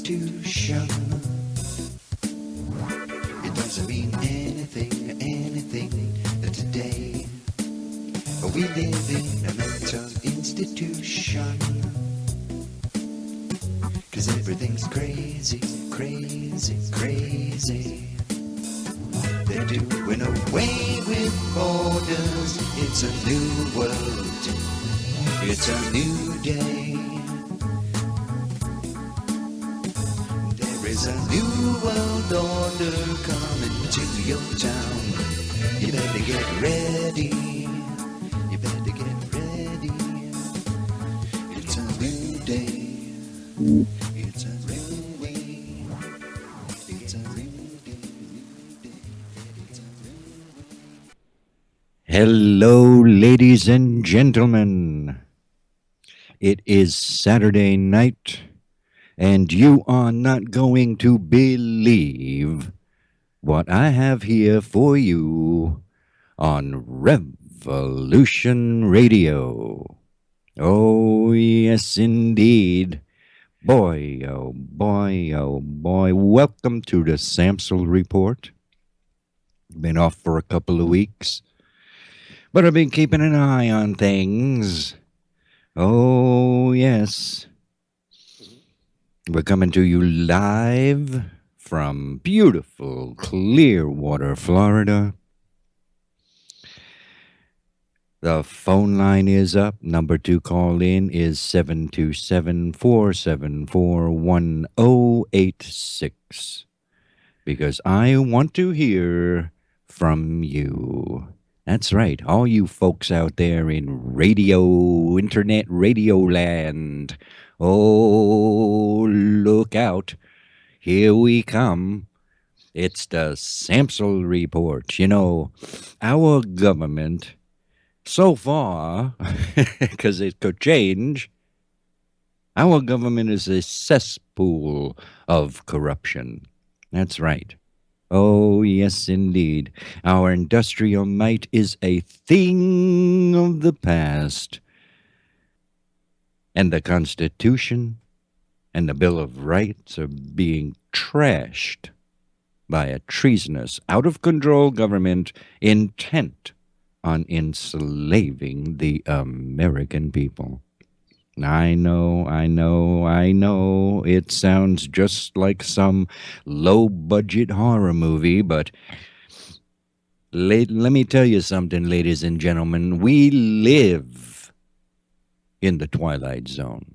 institution. It doesn't mean anything that today we live in a mental institution. 'Cause everything's crazy, crazy, crazy. They're doing away with borders. It's a new world. It's a new day. There is a new world order coming to your town. You better get ready. You better get ready. It's a new day. It's a new way. It's a new day. It's a new way. Hello, ladies and gentlemen. It is Saturday night, and you are not going to believe what I have here for you on Revolution Radio. Oh, yes, indeed. Boy, oh boy, oh boy. Welcome to the Samsel Report. Been off for a couple of weeks, but I've been keeping an eye on things. Oh, yes. We're coming to you live from beautiful Clearwater, Florida. The phone line is up. Number to call in is 727-474-1086. Because I want to hear from you. That's right, all you folks out there in internet radio land. Oh, look out. Here we come. It's the Samsel Report. You know, our government, so far, because it could change, our government is a cesspool of corruption. That's right. Oh, yes, indeed. Our industrial might is a thing of the past. And the Constitution and the Bill of Rights are being trashed by a treasonous, out-of-control government intent on enslaving the American people. I know. It sounds just like some low-budget horror movie, but let me tell you something, ladies and gentlemen. We live in the Twilight Zone.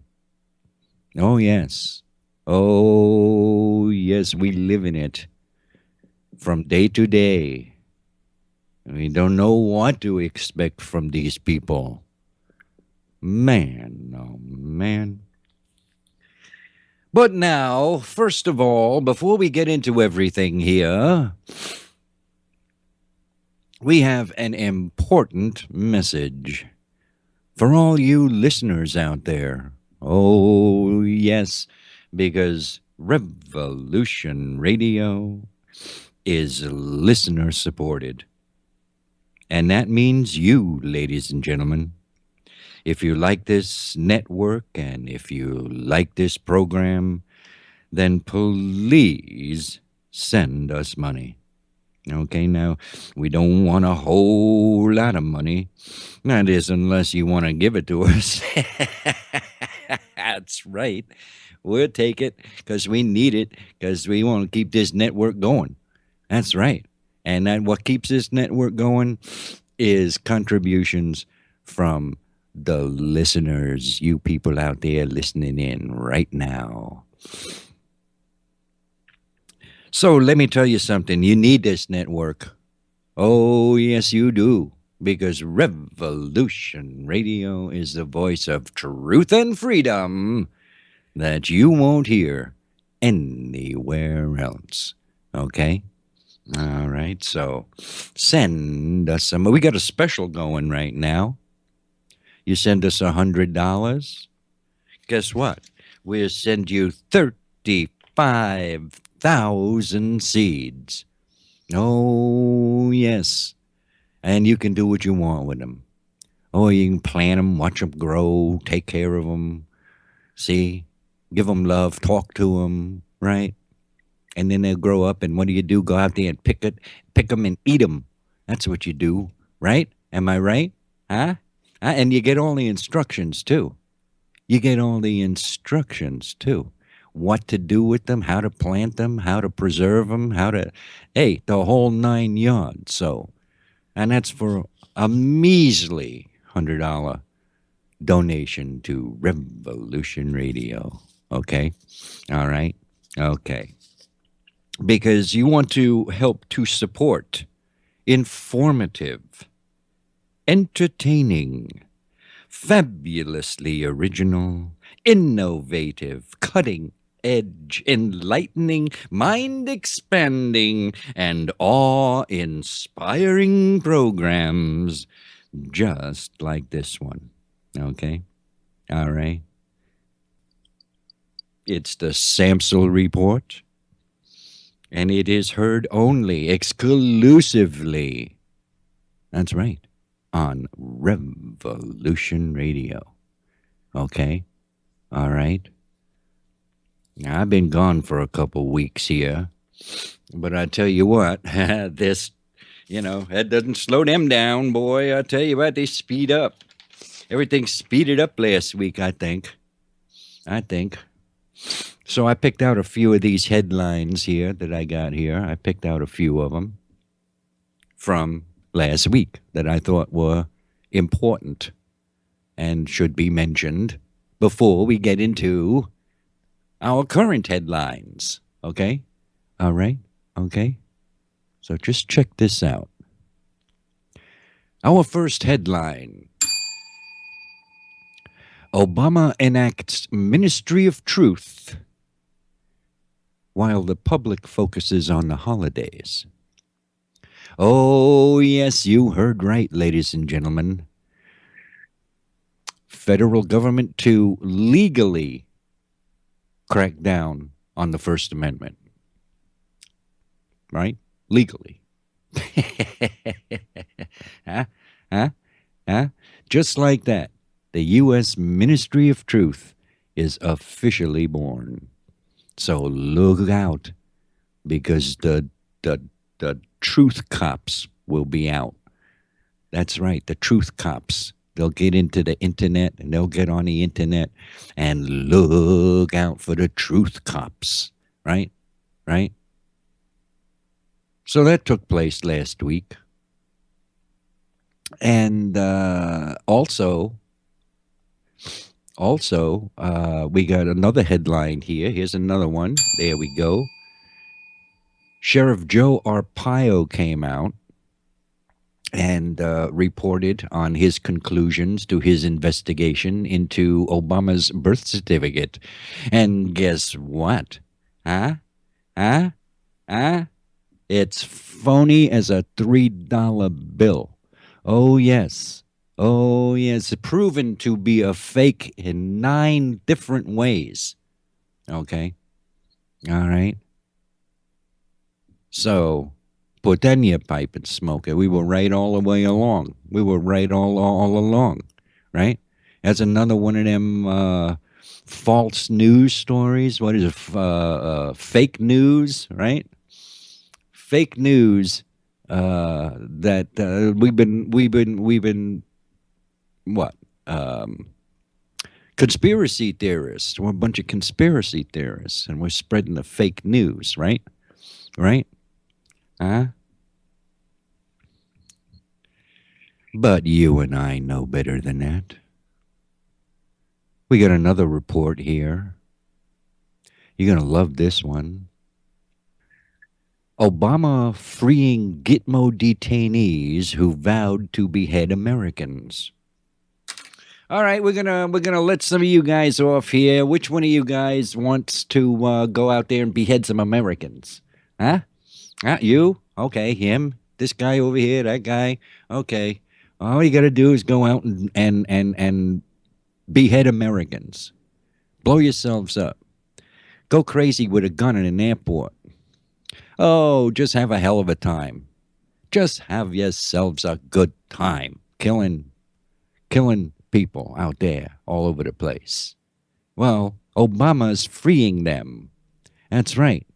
Oh, yes. Oh, yes, we live in it from day to day. We don't know what to expect from these people. Man, oh man. But now, first of all, before we get into everything here, we have an important message for all you listeners out there. Oh, yes, because Revolution Radio is listener supported. And that means you, ladies and gentlemen. If you like this network and if you like this program, then please send us money. Okay, now, we don't want a whole lot of money. That is, unless you want to give it to us. That's right. We'll take it because we need it, because we want to keep this network going. That's right. And that what keeps this network going is contributions from the listeners, you people out there listening in right now. So let me tell you something. You need this network. Oh, yes, you do. Because Revolution Radio is the voice of truth and freedom that you won't hear anywhere else. Okay? All right. So send us some. We got a special going right now. You send us $100. Guess what? We'll send you 35,000 seeds. Oh, yes. And you can do what you want with them. Oh, you can plant them, watch them grow, take care of them. See? give them love, talk to them, right? And then they'll grow up, and what do? Go out there and pick them and eat them. That's what you do, right? Am I right? Huh? And you get all the instructions too. You get all the instructions too. What to do with them, how to plant them, how to preserve them, hey, the whole 9 yards. So, and that's for a measly $100 donation to Revolution Radio. Okay. All right. Okay. Because you want to help to support informative, entertaining, fabulously original, innovative, cutting edge, enlightening, mind expanding, and awe inspiring programs just like this one. Okay? All right. It's the Samsel Report, and it is heard only exclusively. That's right. On Revolution Radio. Okay? All right. Now, I've been gone for a couple weeks here, but I tell you what, this, that doesn't slow them down, boy. I tell you what, they speed up. Everything speeded up last week, I think. So I picked out a few of these headlines here that I got here. I picked out a few of them from last week that I thought were important and should be mentioned before we get into our current headlines. Okay? All right? Okay? So just check this out. Our first headline: Obama enacts Ministry of Truth while the public focuses on the holidays. Oh, yes, you heard right, ladies and gentlemen. Federal government to legally crack down on the First Amendment. Right? Legally. Huh? Huh? Huh? Just like that, the U.S. Ministry of Truth is officially born. So look out, because the truth cops will be out. That's right, the truth cops. They'll get into the internet, and they'll get on the internet, and look out for the truth cops. Right? Right? So that took place last week. And also, we got another headline here. Here's another one. There we go. Sheriff Joe Arpaio came out and reported on his conclusions to his investigation into Obama's birth certificate. And guess what? Huh? Huh? Huh? It's phony as a $3 bill. Oh, yes. Oh, yes. Proven to be a fake in 9 different ways. Okay. All right. So, put that in your pipe and smoke it. We were right all the way along. We were right all along. Right? That's another one of them false news stories. What is it? Fake news, right? Fake news that we've been what? Conspiracy theorists. We're a bunch of conspiracy theorists, and we're spreading the fake news, right? Right? Huh? But you and I know better than that. We got another report here. You're going to love this one. Obama freeing Gitmo detainees who vowed to behead Americans. All right, we're gonna let some of you guys off here. Which one of you guys wants to go out there and behead some Americans? Huh? You? Okay, him. This guy over here. That guy. Okay. All you got to do is go out and behead Americans. Blow yourselves up. Go crazy with a gun in an airport. Oh, just have a hell of a time. Just have yourselves a good time killing people out there all over the place. Well, Obama's freeing them. That's right.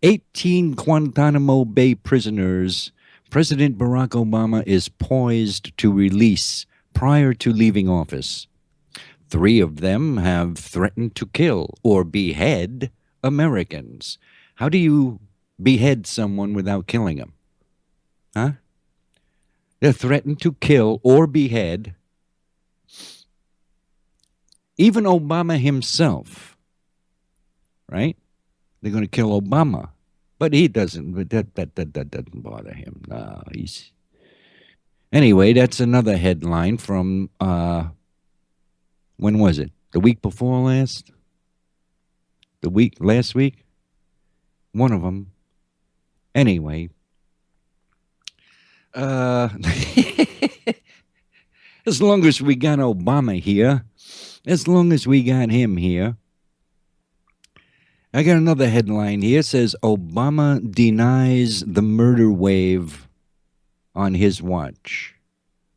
18 Guantanamo Bay prisoners President Barack Obama is poised to release prior to leaving office. 3 of them have threatened to kill or behead Americans. How do you behead someone without killing them? Huh? They're threatened to kill or behead even Obama himself, right? They're going to kill Obama, but he doesn't. But that doesn't bother him. No, he's anyway. That's another headline from when was it? The week before last? Last week? One of them. Anyway, as long as we got Obama here, as long as we got him here. I got another headline here. It says Obama denies the murder wave on his watch.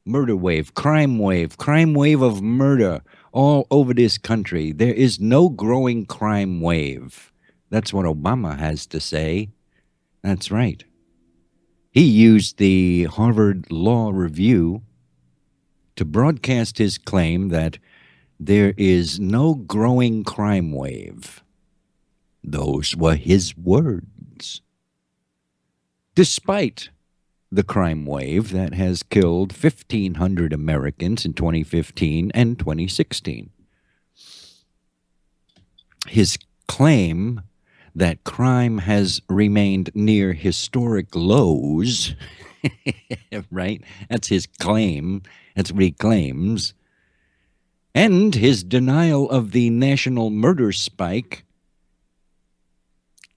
Murder wave, crime wave of murder all over this country. There is no growing crime wave. That's what Obama has to say. That's right. He used the Harvard Law Review to broadcast his claim that there is no growing crime wave. Those were his words. Despite the crime wave that has killed 1,500 Americans in 2015 and 2016. His claim that crime has remained near historic lows, right? That's his claim. That's what he claims. And his denial of the national murder spike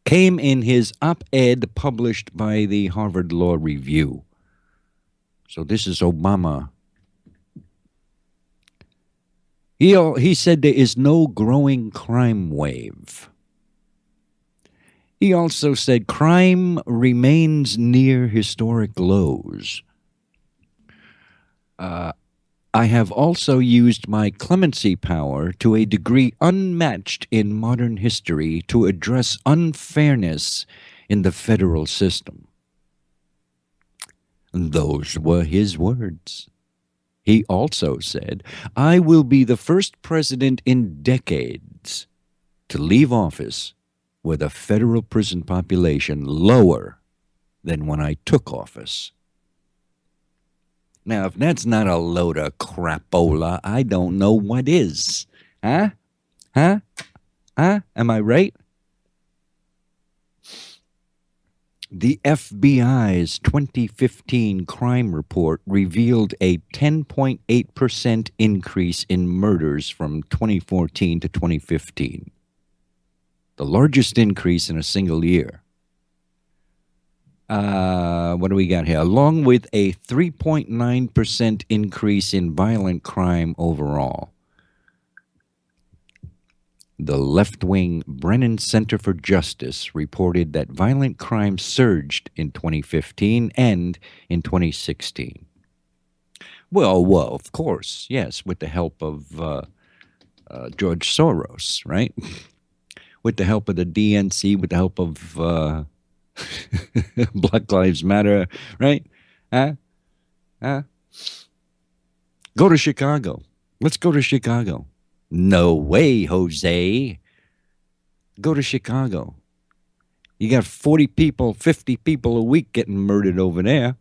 came in his op-ed published by the Harvard Law Review. So this is Obama. He said there is no growing crime wave. He also said crime remains near historic lows. I have also used my clemency power to a degree unmatched in modern history to address unfairness in the federal system. Those were his words. He also said, I will be the first president in decades to leave office with a federal prison population lower than when I took office. Now, if that's not a load of crapola, I don't know what is. Huh? Huh? Huh? Am I right? The FBI's 2015 crime report revealed a 10.8% increase in murders from 2014 to 2015. The largest increase in a single year. What do we got here? Along with a 3.9% increase in violent crime overall. The left-wing Brennan Center for Justice reported that violent crime surged in 2015 and in 2016. Well, of course, yes, with the help of George Soros, right? With the help of the DNC, with the help of Black Lives Matter, right? Go to Chicago. Let's go to Chicago. No way, Jose. Go to Chicago. You got 40 people, 50 people a week getting murdered over there.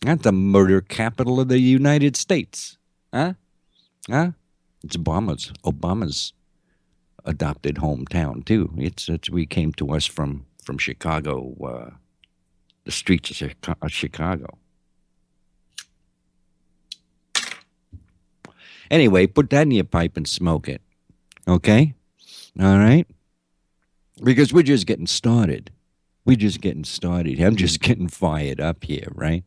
That's the murder capital of the United States. It's Obama's adopted hometown, too. We came to us from Chicago, the streets of Chicago. Anyway, put that in your pipe and smoke it. Okay? All right? Because we're just getting started. I'm just getting fired up here, right?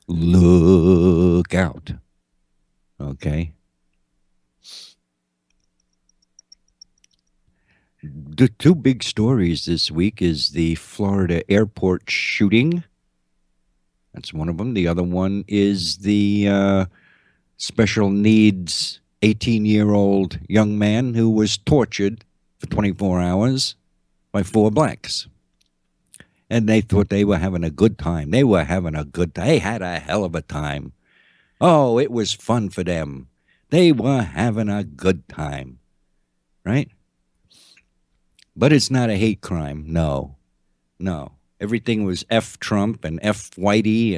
Look out. Okay? The two big stories this week is the Florida airport shooting. That's one of them. The other one is the special needs 18-year-old young man who was tortured for 24 hours by 4 blacks. And they thought they were having a good time. They were having a good time. They had a hell of a time. Oh, it was fun for them. They were having a good time, right? But it's not a hate crime. No, no. Everything was F Trump and F Whitey,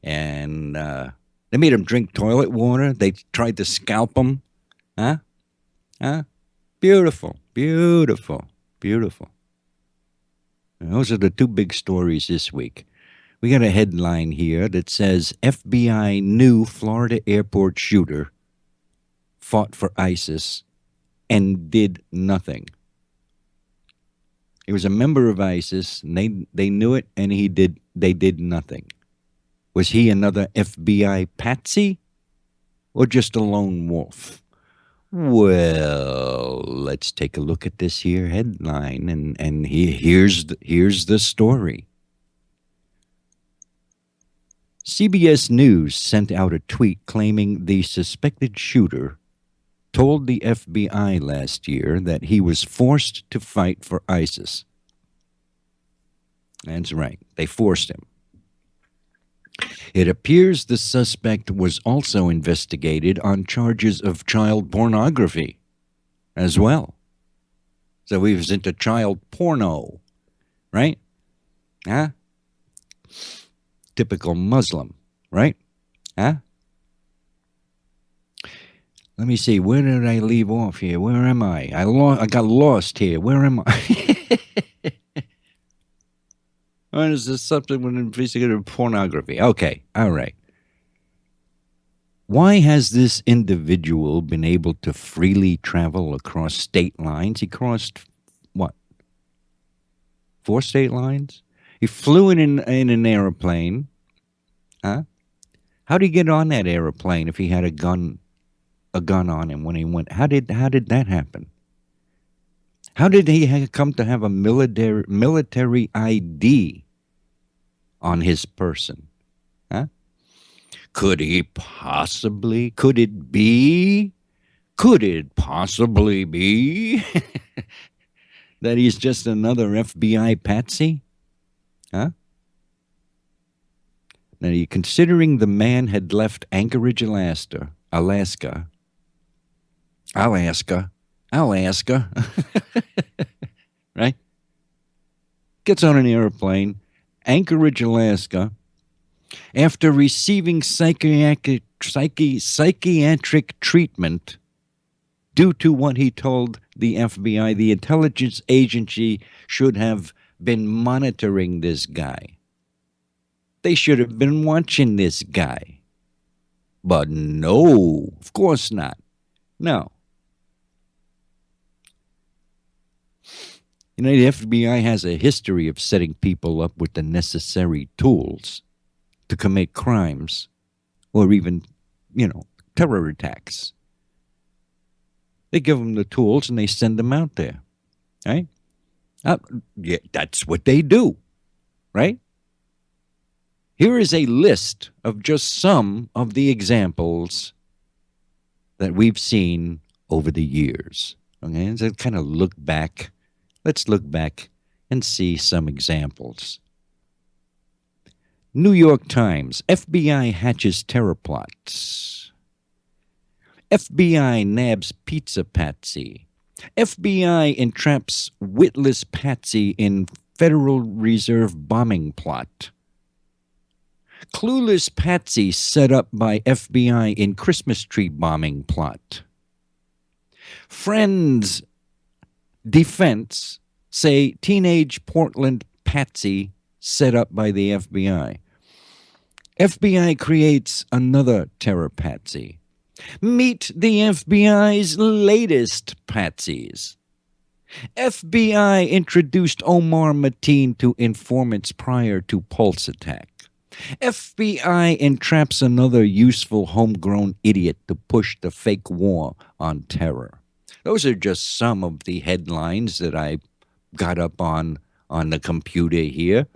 and they made him drink toilet water. They tried to scalp him. Huh? Huh? Beautiful, beautiful, beautiful. And those are the 2 big stories this week. We got a headline here that says FBI knew Florida airport shooter fought for ISIS and did nothing. He was a member of ISIS, and they knew it, and they did nothing. Was he another FBI patsy or just a lone wolf? Well, let's take a look at this here headline, and here's the story. CBS News sent out a tweet claiming the suspected shooter told the FBI last year that he was forced to fight for ISIS. That's right. They forced him. It appears the suspect was also investigated on charges of child pornography as well. So he was into child porno, right? Huh? Typical Muslim, right? Huh? Let me see. Where did I leave off here? Where am I? I got lost here. Where am I? What is this subject with investigative pornography? Okay, all right. Why has this individual been able to freely travel across state lines? He crossed, what, 4 state lines? He flew in an airplane. Huh? How did he get on that airplane if he had a gun on him when he went? How did that happen? How did he come to have a military ID on his person? Huh? Could it possibly be that he's just another FBI patsy? Huh? Now, considering the man had left Anchorage, Alaska, right? Gets on an airplane, Anchorage, Alaska, after receiving psychiatric treatment due to what he told the FBI. The intelligence agency should have been monitoring this guy. They should have been watching this guy. But no, of course not. No. You know, the FBI has a history of setting people up with the necessary tools to commit crimes or even, terror attacks. They give them the tools and they send them out there, right? Yeah, that's what they do, right? Here is a list of just some of the examples that we've seen over the years. Okay, so kind of look back. Let's look back and see some examples. New York Times, FBI hatches terror plots. FBI nabs pizza patsy. FBI entraps witless patsy in Federal Reserve bombing plot. Clueless patsy set up by FBI in Christmas tree bombing plot. Friends defense say teenage Portland patsy set up by the FBI. FBI creates another terror patsy. Meet the FBI's latest patsies. FBI introduced Omar Mateen to informants prior to Pulse attack. FBI entraps another useful homegrown idiot to push the fake war on terror. Those are just some of the headlines that I got up on the computer here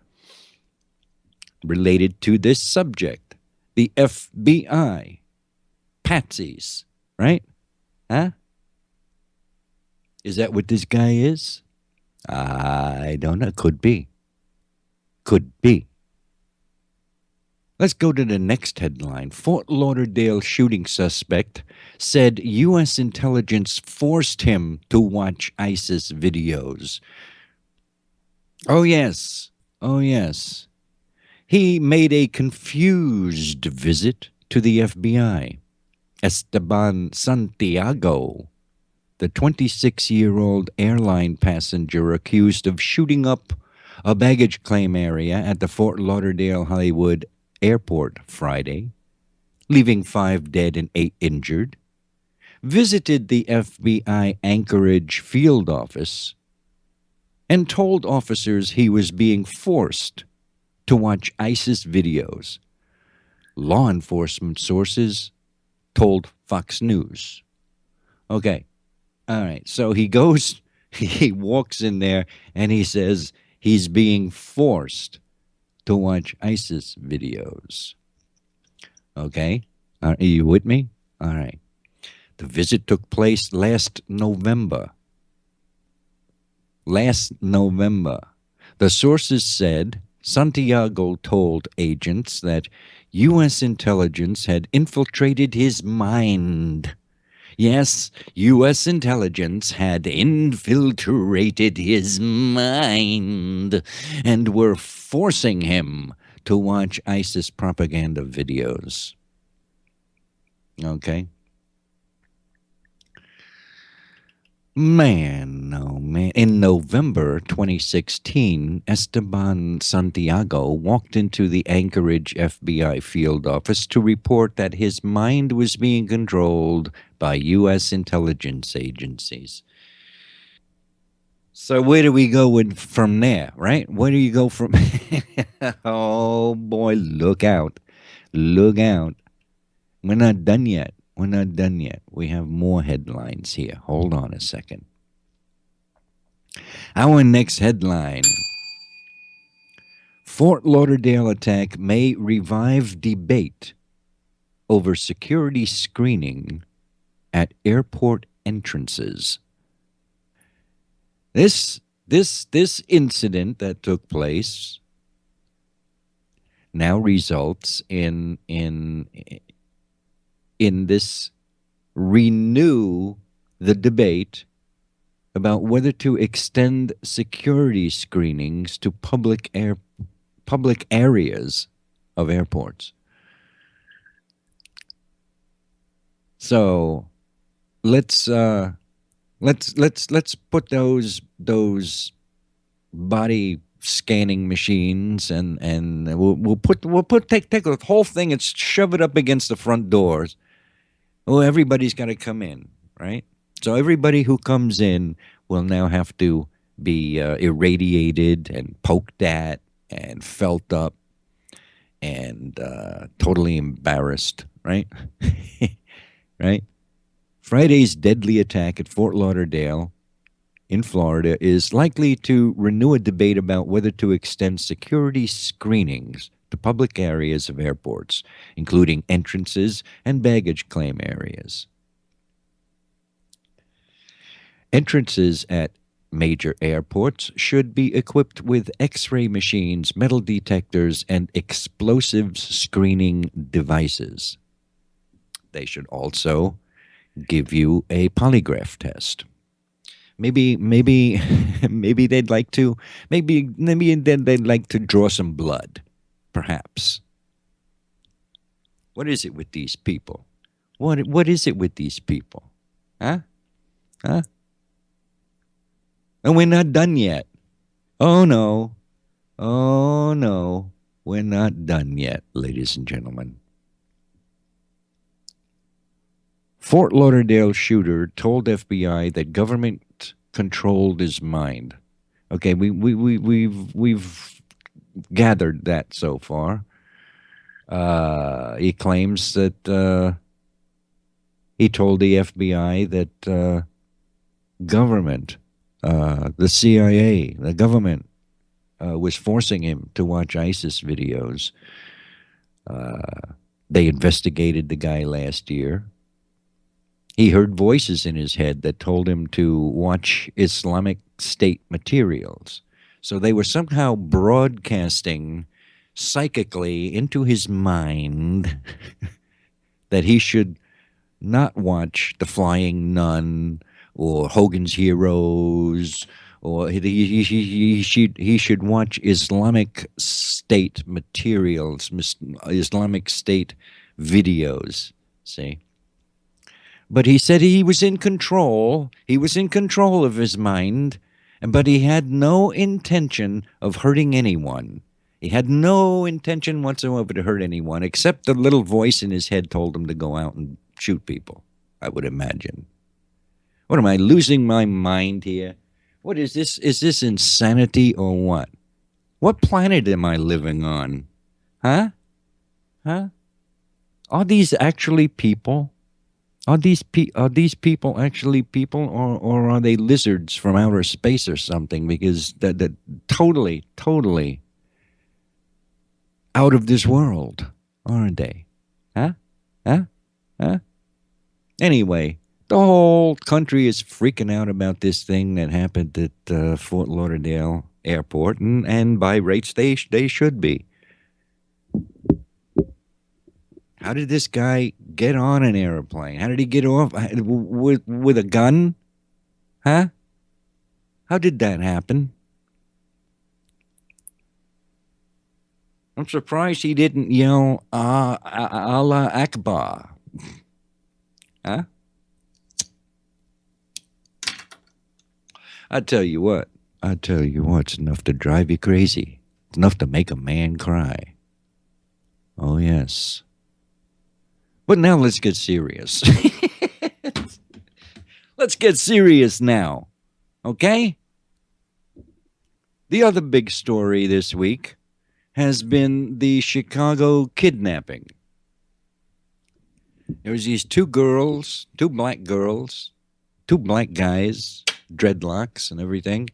related to this subject. The FBI patsies, right? Huh? Is that what this guy is? I don't know. Could be. Could be. Let's go to the next headline. Fort Lauderdale shooting suspect said U.S. intelligence forced him to watch ISIS videos. Oh, yes. Oh, yes. He made a confused visit to the FBI. Esteban Santiago, the 26-year-old airline passenger accused of shooting up a baggage claim area at the Fort Lauderdale Hollywood Airport Friday, leaving 5 dead and 8 injured, visited the FBI Anchorage field office and told officers he was being forced to watch ISIS videos. Law enforcement sources told Fox News. Okay, all right. So he goes, he walks in there and he says he's being forced to watch ISIS videos. Okay, are you with me? All right. The visit took place last November. The sources said Santiago told agents that U.S. intelligence had infiltrated his mind. Yes, U.S. intelligence had infiltrated his mind and were forcing him to watch ISIS propaganda videos. Okay? Man, oh man. In November 2016, Esteban Santiago walked into the Anchorage FBI field office to report that his mind was being controlled by U.S. intelligence agencies. So where do we go from there, right? Where do you go from? Oh boy, look out. Look out. We're not done yet. We're not done yet. We have more headlines here. Hold on a second. Our next headline: Fort Lauderdale attack may revive debate over security screening at airport entrances. This incident that took place now results in this renew the debate about whether to extend security screenings to public areas of airports. So let's put those body scanning machines and we'll take the whole thing and shove it up against the front doors. Oh, everybody's got to come in, right? So everybody who comes in will now have to be irradiated and poked at and felt up and totally embarrassed, right? Right? Friday's deadly attack at Fort Lauderdale in Florida is likely to renew a debate about whether to extend security screenings to public areas of airports, including entrances and baggage claim areas. Entrances at major airports should be equipped with X-ray machines, metal detectors, and explosives screening devices. They should also give you a polygraph test. Maybe they'd like to maybe they'd like to draw some blood, perhaps. What is it with these people? What is it with these people? Huh? Huh? And we're not done yet. Oh no. Oh no. We're not done yet, ladies and gentlemen. Fort Lauderdale shooter told FBI that government controlled his mind. Okay, we've gathered that so far. He claims that he told the FBI that government, the CIA, the government was forcing him to watch ISIS videos. They investigated the guy last year. He heard voices in his head that told him to watch Islamic State materials. So they were somehow broadcasting psychically into his mind that he should not watch The Flying Nun or Hogan's Heroes, or he should watch Islamic State materials, Islamic State videos. See? But he said he was in control. He was in control of his mind, but he had no intention of hurting anyone. He had no intention whatsoever to hurt anyone, except the little voice in his head told him to go out and shoot people, I would imagine. What am I, losing my mind here? What is this? Is this insanity or what? What planet am I living on? Huh? Huh? Are these actually people? Are these people actually people, or are they lizards from outer space or something? Because that totally out of this world, aren't they? Huh? Huh? Huh? Anyway, the whole country is freaking out about this thing that happened at Fort Lauderdale Airport, and by rates they should be. How did this guy get on an airplane? How did he get off with a gun? Huh? How did that happen? I'm surprised he didn't yell Allah Akbar. Huh? I tell you what, it's enough to drive you crazy. It's enough to make a man cry. Oh, yes. But now let's get serious. Let's get serious now, okay? The other big story this week has been the Chicago kidnapping. There was these two black girls, two black guys, dreadlocks and everything,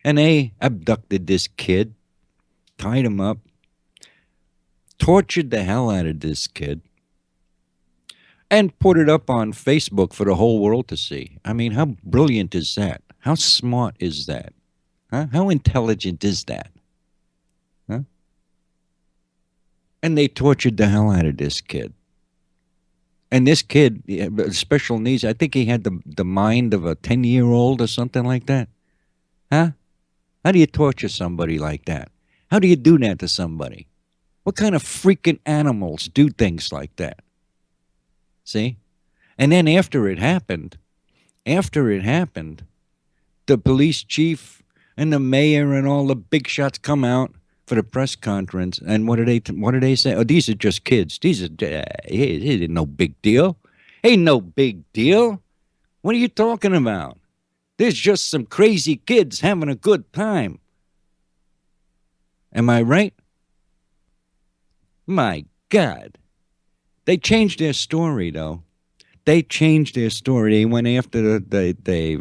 and they abducted this kid, tied him up, tortured the hell out of this kid, and put it up on Facebook for the whole world to see. I mean, how brilliant is that? How smart is that? Huh? How intelligent is that? Huh? And they tortured the hell out of this kid. And this kid, special needs, I think he had the mind of a 10-year-old or something like that. Huh? How do you torture somebody like that? How do you do that to somebody? What kind of freaking animals do things like that? See? And then after it happened, the police chief and the mayor and all the big shots come out for the press conference, and what do they say? Oh, these are just kids. These are it ain't no big deal. Ain't no big deal. What are you talking about? There's just some crazy kids having a good time. Am I right? My God. They changed their story, though. They changed their story. They went after they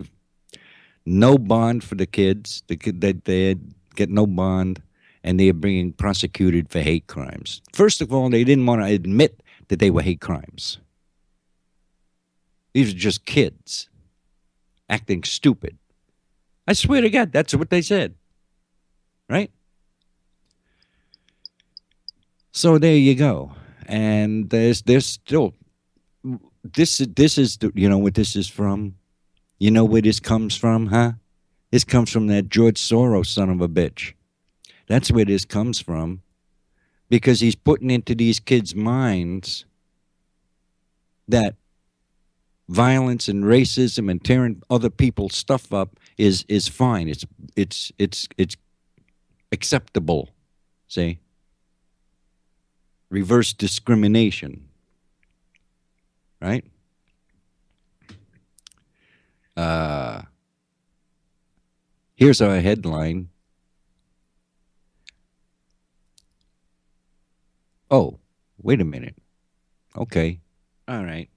no bond for the kids. They get no bond, and they are being prosecuted for hate crimes. First of all, they didn't want to admit that they were hate crimes. These are just kids acting stupid. I swear to God, that's what they said. Right? So there you go. And there's still this is you know what this is from? You know where this comes from, huh? This comes from that George Soros son of a bitch. That's where this comes from, because he's putting into these kids' minds that violence and racism and tearing other people's stuff up is fine. It's acceptable. See? Reverse discrimination. Right? Here's our headline. Oh, wait a minute. Okay. All right.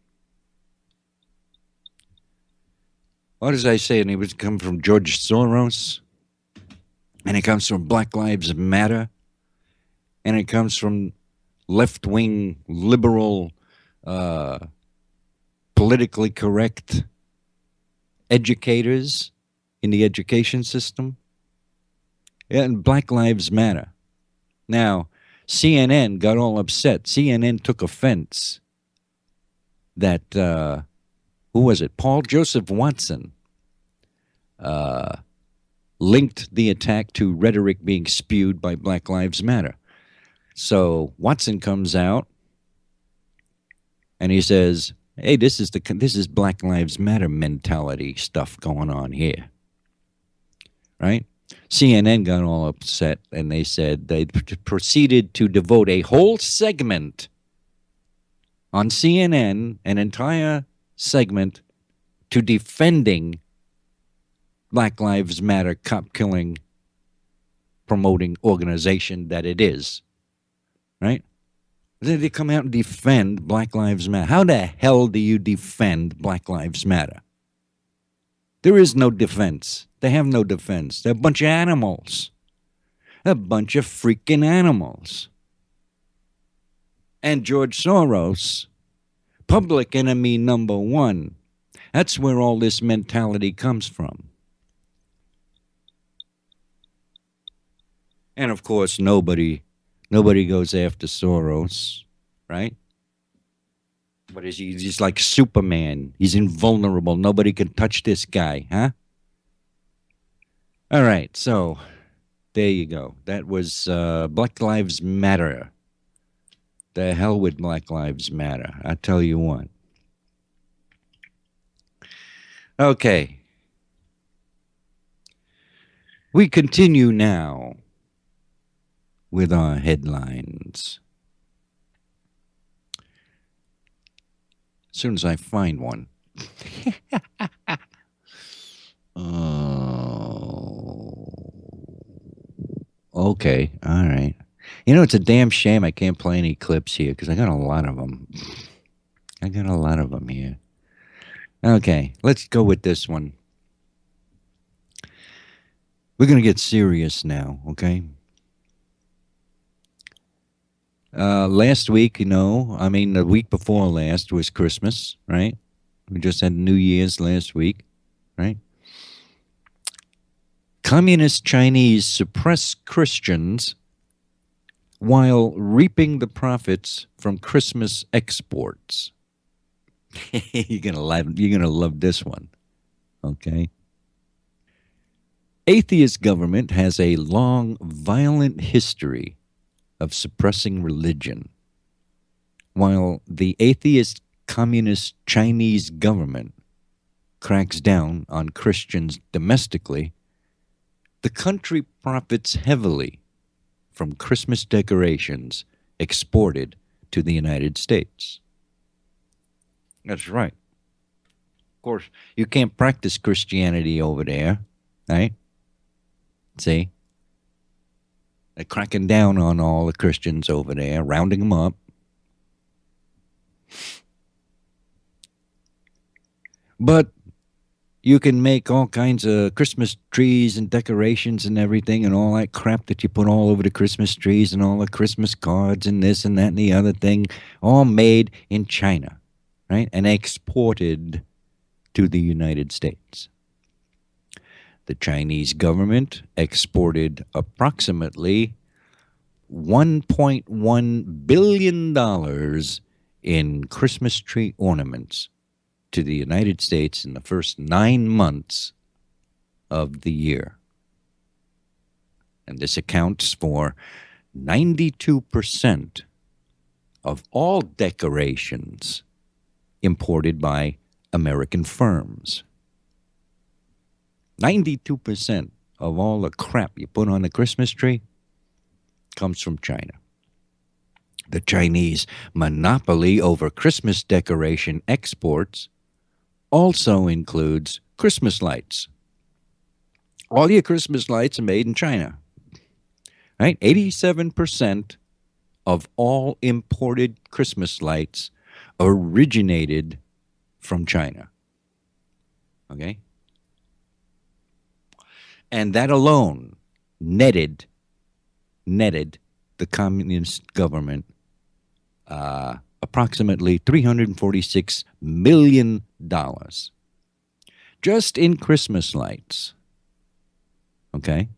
What does I say? And it would come from George Soros. And it comes from Black Lives Matter. And it comes from left-wing liberal politically correct educators in the education system. And Black Lives Matter. Now, CNN got all upset. CNN took offense that, who was it? Paul Joseph Watson uh, linked the attack to rhetoric being spewed by Black Lives Matter. So Watson comes out and he says, "Hey, this is Black Lives Matter mentality stuff going on here." Right? CNN got all upset and they said they proceeded to devote a whole segment on CNN, an entire segment, to defending Black Lives Matter cop killing promoting organization that it is. Right? They come out and defend Black Lives Matter. How the hell do you defend Black Lives Matter? There is no defense. They have no defense. They're a bunch of animals. A bunch of freaking animals. And George Soros, public enemy number one. That's where all this mentality comes from. And of course, nobody goes after Soros, right? What is he? He's like Superman. He's invulnerable. Nobody can touch this guy, huh? All right, so there you go. That was Black Lives Matter. The hell with Black Lives Matter. I tell you what. Okay. We continue now with our headlines. As soon as I find one. Okay, all right. You know, it's a damn shame I can't play any clips here because I got a lot of them. I got a lot of them here. Okay, let's go with this one. We're going to get serious now, okay? Last week, the week before last was Christmas, right? We just had New Year's last week, right? Communist Chinese suppress Christians while reaping the profits from Christmas exports. You're gonna love this one, okay? Atheist government has a long, violent history of suppressing religion, while the atheist communist Chinese government cracks down on Christians domestically. The country profits heavily from Christmas decorations exported to the United States. That's right. Of course, you can't practice Christianity over there, right? See? They're cracking down on all the Christians over there, rounding them up. But you can make all kinds of Christmas trees and decorations and everything and all that crap that you put all over the Christmas trees and all the Christmas cards and this and that and the other thing, all made in China, right? And exported to the United States. The Chinese government exported approximately $1.1 billion in Christmas tree ornaments to the United States in the first 9 months of the year. And this accounts for 92% of all decorations imported by American firms. 92% of all the crap you put on the Christmas tree comes from China. The Chinese monopoly over Christmas decoration exports also includes Christmas lights. All your Christmas lights are made in China, right? 87% of all imported Christmas lights originated from China, okay? And that alone netted the communist government approximately $346 million just in Christmas lights. Okay?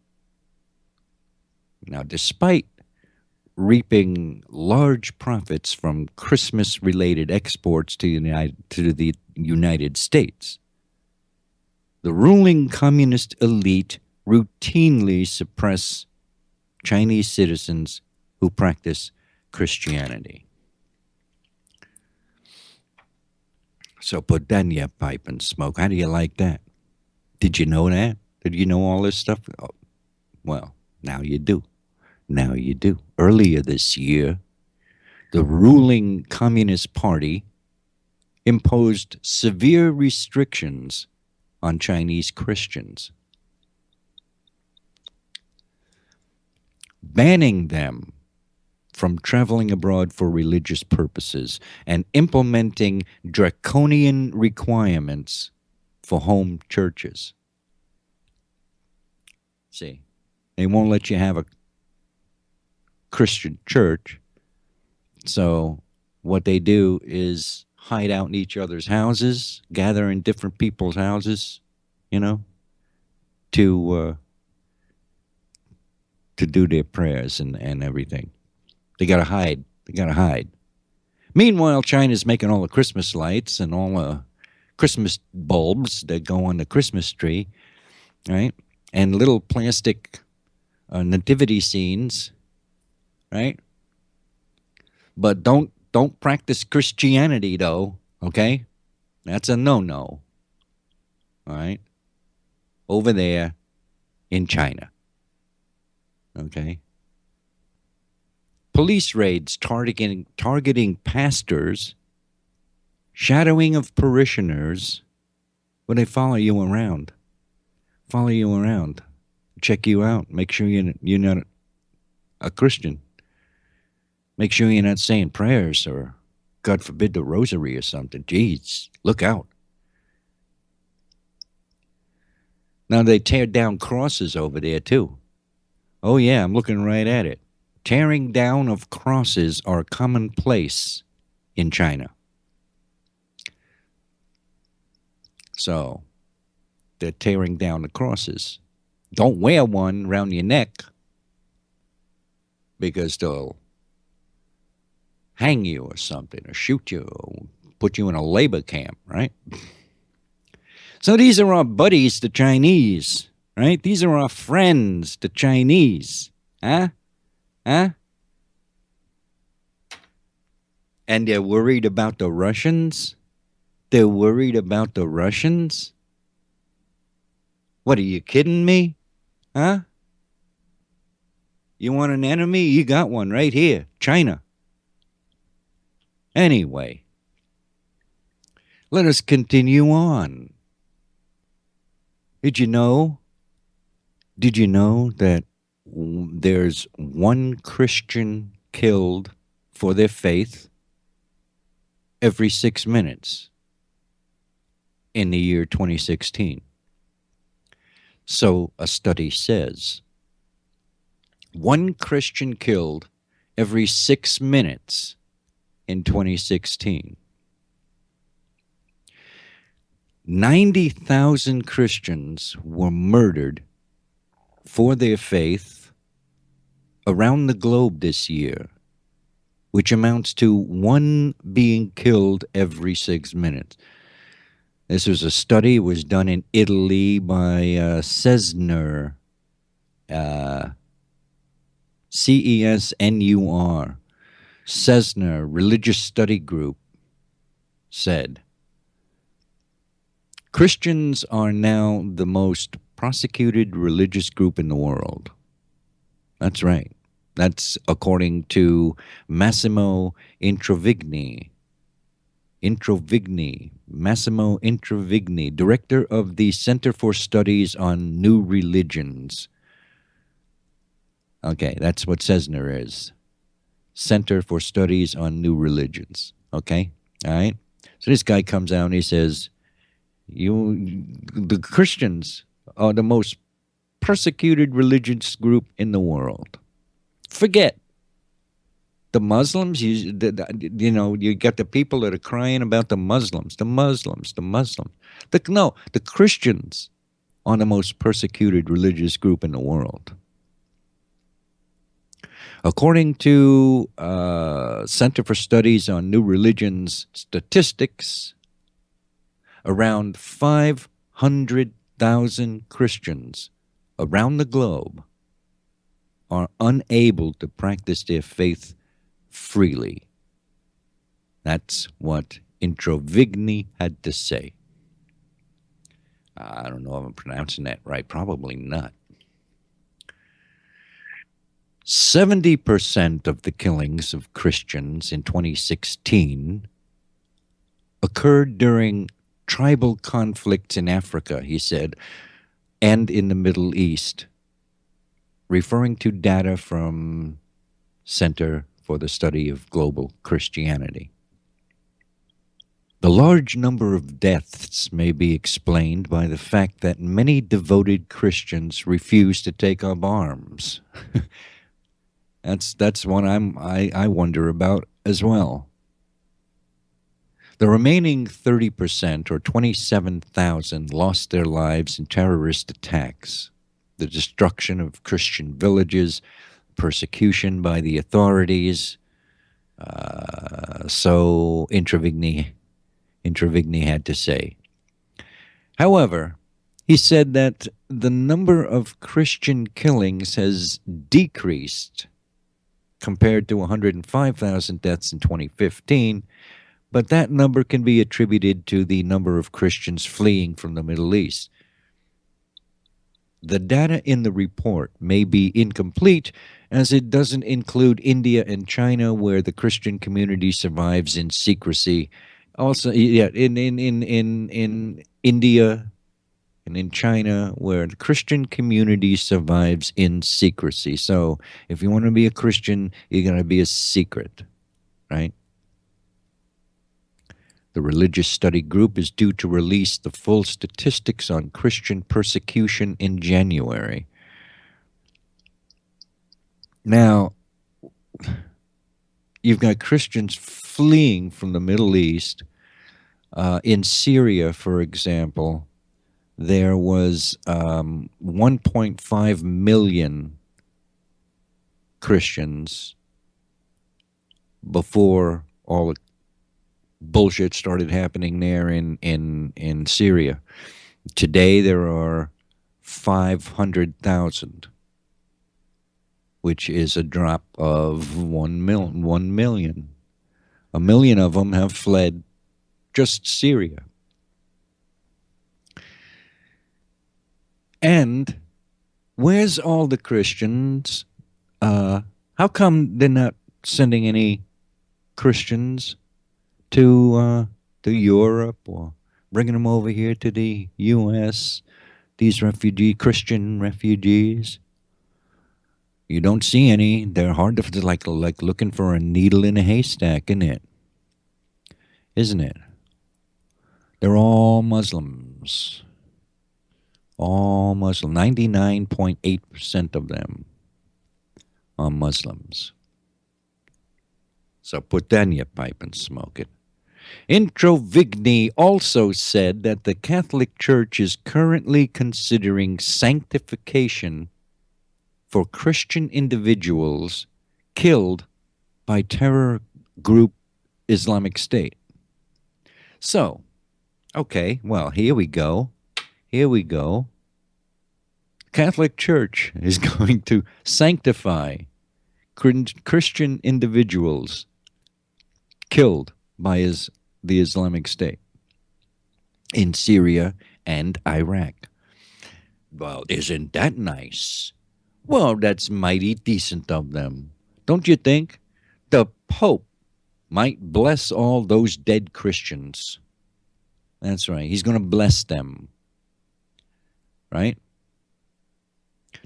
Now, despite reaping large profits from Christmas-related exports to the United States, the ruling communist elite routinely suppress Chinese citizens who practice Christianity. So put that in your pipe and smoke. How do you like that? Did you know that? Did you know all this stuff? Oh, well, now you do. Now you do. Earlier this year, the ruling Communist Party imposed severe restrictions on Chinese Christians, banning them from traveling abroad for religious purposes and implementing draconian requirements for home churches. See, they won't let you have a Christian church, so what they do is hide out in each other's houses, gather in different people's houses, you know, to do their prayers and everything. They gotta hide. They gotta hide. Meanwhile, China's making all the Christmas lights and all the Christmas bulbs that go on the Christmas tree, right? And little plastic nativity scenes, right? But don't practice Christianity, though, okay? That's a no-no, all right? Over there in China, okay? Police raids targeting pastors, shadowing of parishioners. When they follow you around, check you out, make sure you're not a Christian. Make sure you're not saying prayers or, God forbid, the rosary or something. Jeez, look out. Now they tear down crosses over there too. Oh yeah, I'm looking right at it. Tearing down of crosses are commonplace in China. So they're tearing down the crosses. Don't wear one around your neck because they'll hang you or something, or shoot you, or put you in a labor camp, right? So these are our buddies, the Chinese, right? These are our friends, the Chinese. Huh? Huh? And they're worried about the Russians? They're worried about the Russians? What, are you kidding me? Huh? You want an enemy? You got one right here, China. Anyway, let us continue on. Did you know that there's one Christian killed for their faith every 6 minutes in the year 2016? So a study says one Christian killed every 6 minutes in 2016. 90,000 Christians were murdered for their faith around the globe this year, which amounts to one being killed every 6 minutes. This was a study, was done in Italy by Cesner, C-E-S-N-U-R. Cesner Religious Study Group said, Christians are now the most prosecuted religious group in the world. That's right. That's according to Massimo Introvigni. Massimo Introvigni, director of the Center for Studies on New Religions. Okay, that's what Cesner is. Center for Studies on New Religions. Okay? All right? So this guy comes out and he says, the Christians are the most persecuted religious group in the world. Forget The Muslims, you got the people that are crying about the Muslims, the Muslims, the Muslims. No, the Christians are the most persecuted religious group in the world. According to Center for Studies on New Religions statistics, around 500,000 Christians around the globe are unable to practice their faith freely. That's what Introvigny had to say. I don't know if I'm pronouncing that right. Probably not. 70% of the killings of Christians in 2016 occurred during tribal conflicts in Africa, he said, and in the Middle East, referring to data from Center for the Study of Global Christianity. The large number of deaths may be explained by the fact that many devoted Christians refuse to take up arms. That's one I wonder about as well. The remaining 30%, or 27,000, lost their lives in terrorist attacks, the destruction of Christian villages, persecution by the authorities. So Introvigny had to say. However, he said that the number of Christian killings has decreased compared to 105,000 deaths in 2015, but that number can be attributed to the number of Christians fleeing from the Middle East. The data in the report may be incomplete, as it doesn't include India and China, where the Christian community survives in secrecy. Also, yeah, in India and in China, where the Christian community survives in secrecy. So if you want to be a Christian, you're going to be a secret, right? The religious study group is due to release the full statistics on Christian persecution in January. Now, you've got Christians fleeing from the Middle East. In Syria, for example, there was 1.5 million Christians before all the bullshit started happening there in Syria. Today there are 500,000, which is a drop of 1 million. A million of them have fled just Syria. And where's all the Christians? How come they're not sending any Christians to Europe or bringing them over here to the U.S., these Christian refugees? You don't see any. They're hard to, like looking for a needle in a haystack, isn't it? Isn't it? They're all Muslims. All Muslim. 99.8% of them are Muslims. So put that in your pipe and smoke it. Introvigny also said that the Catholic Church is currently considering sanctification for Christian individuals killed by terror group Islamic State. So, okay, well, here we go. Catholic Church is going to sanctify Christian individuals killed by the Islamic State in Syria and Iraq. Well, isn't that nice? Well, that's mighty decent of them. Don't you think? The Pope might bless all those dead Christians. That's right. He's going to bless them. Right?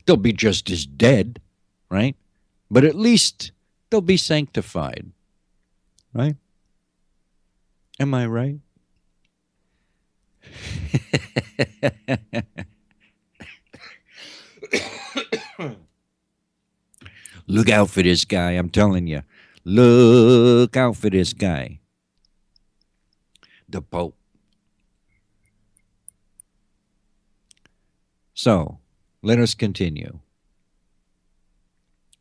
They'll be just as dead, right? But at least they'll be sanctified. Right? Am I right? Look out for this guy, I'm telling you. Look out for this guy, the Pope. So, let us continue.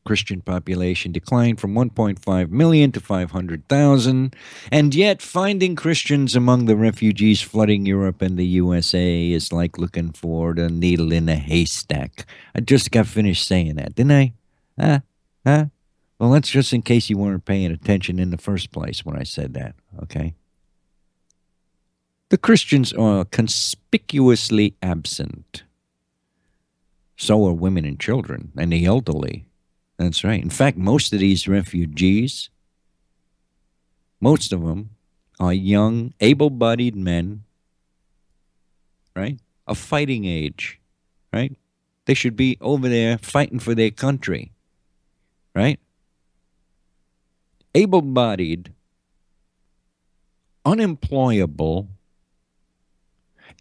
Christian population declined from 1.5 million to 500,000, and yet finding Christians among the refugees flooding Europe and the USA is like looking for the needle in a haystack. I just got finished saying that, didn't I? Huh? Huh? Well, that's just in case you weren't paying attention in the first place when I said that, okay? The Christians are conspicuously absent. So are women and children and the elderly. That's right. In fact, most of these refugees, most of them are young, able bodied men, right? Of fighting age, right? They should be over there fighting for their country, right? Able bodied, unemployable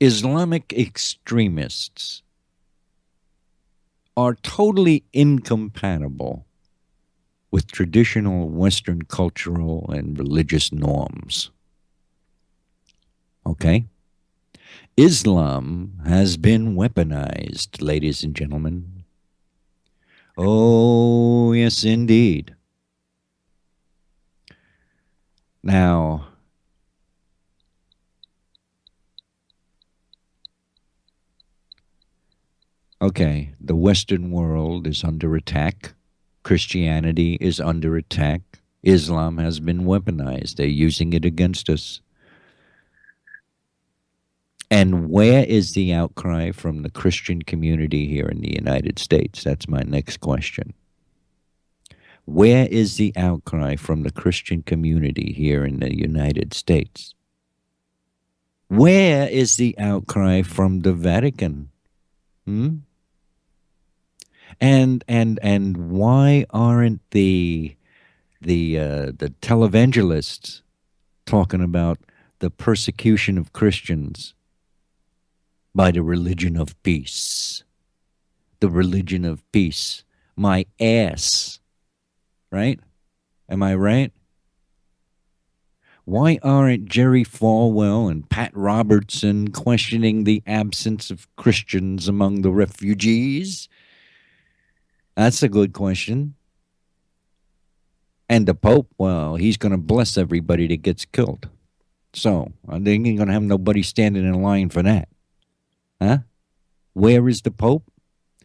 Islamic extremists are totally incompatible with traditional Western cultural and religious norms. Okay? Islam has been weaponized, ladies and gentlemen. Oh, yes, indeed. Now, okay, the Western world is under attack. Christianity is under attack. Islam has been weaponized. They're using it against us. And where is the outcry from the Christian community here in the United States? That's my next question. Where is the outcry from the Christian community here in the United States? Where is the outcry from the Vatican? Hmm? And why aren't the televangelists talking about the persecution of Christians by the religion of peace? The religion of peace. My ass. Right? Am I right? Why aren't Jerry Falwell and Pat Robertson questioning the absence of Christians among the refugees? That's a good question. And the Pope, well, he's going to bless everybody that gets killed. So, they ain't going to have nobody standing in line for that. Huh? Where is the Pope?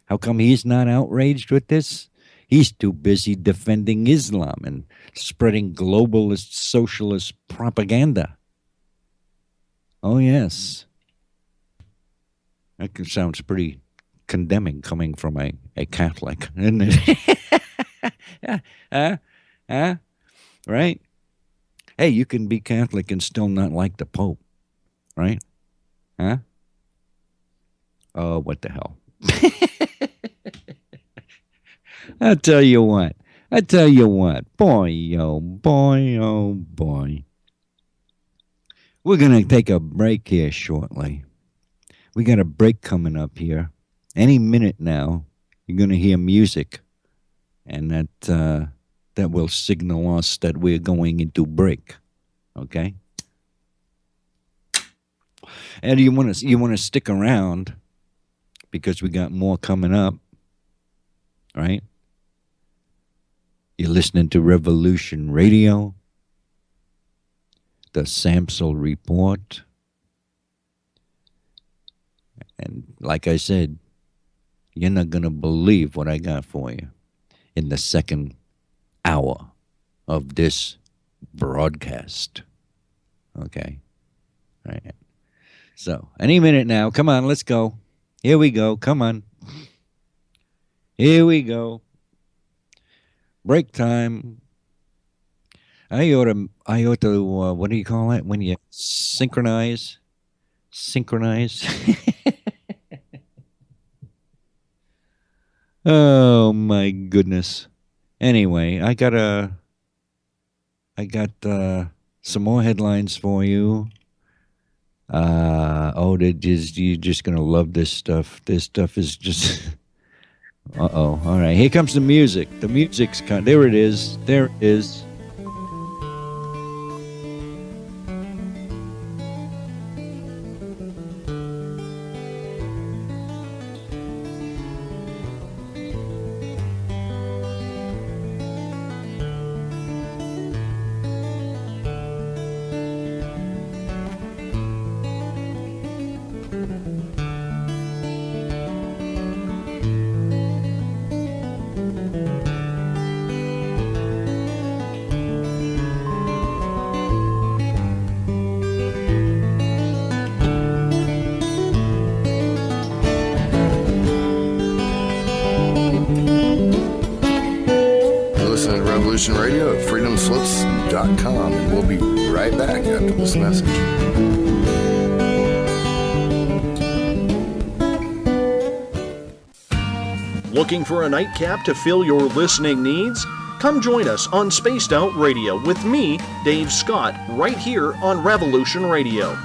How come he's not outraged with this? He's too busy defending Islam and spreading globalist socialist propaganda. Oh, yes. That sounds pretty condemning coming from a Catholic, isn't it? Right? Hey, you can be Catholic and still not like the Pope, right? Huh? Oh, what the hell? I tell you what. Boy, oh boy, oh boy. We're going to take a break here shortly. We got a break coming up here. Any minute now, you're going to hear music. And that will signal us that we're going into break. Okay? And you want to stick around because we got more coming up, right? You're listening to Revolution Radio, the Samsel Report. And like I said, you're not going to believe what I got for you in the second hour of this broadcast. Okay? All right. So, any minute now. Come on, let's go. Here we go. Come on. Here we go. Break time. I ought to, what do you call it? When you synchronize? Synchronize? Oh, my goodness. Anyway, I got some more headlines for you. You're just gonna love this stuff. This stuff is just. Uh-oh. All right, here comes the music. The music's there. It is. There it is. Revolution Radio at freedomslips.com, and we'll be right back after this message. Looking for a nightcap to fill your listening needs? Come join us on Spaced Out Radio with me, Dave Scott, right here on Revolution Radio.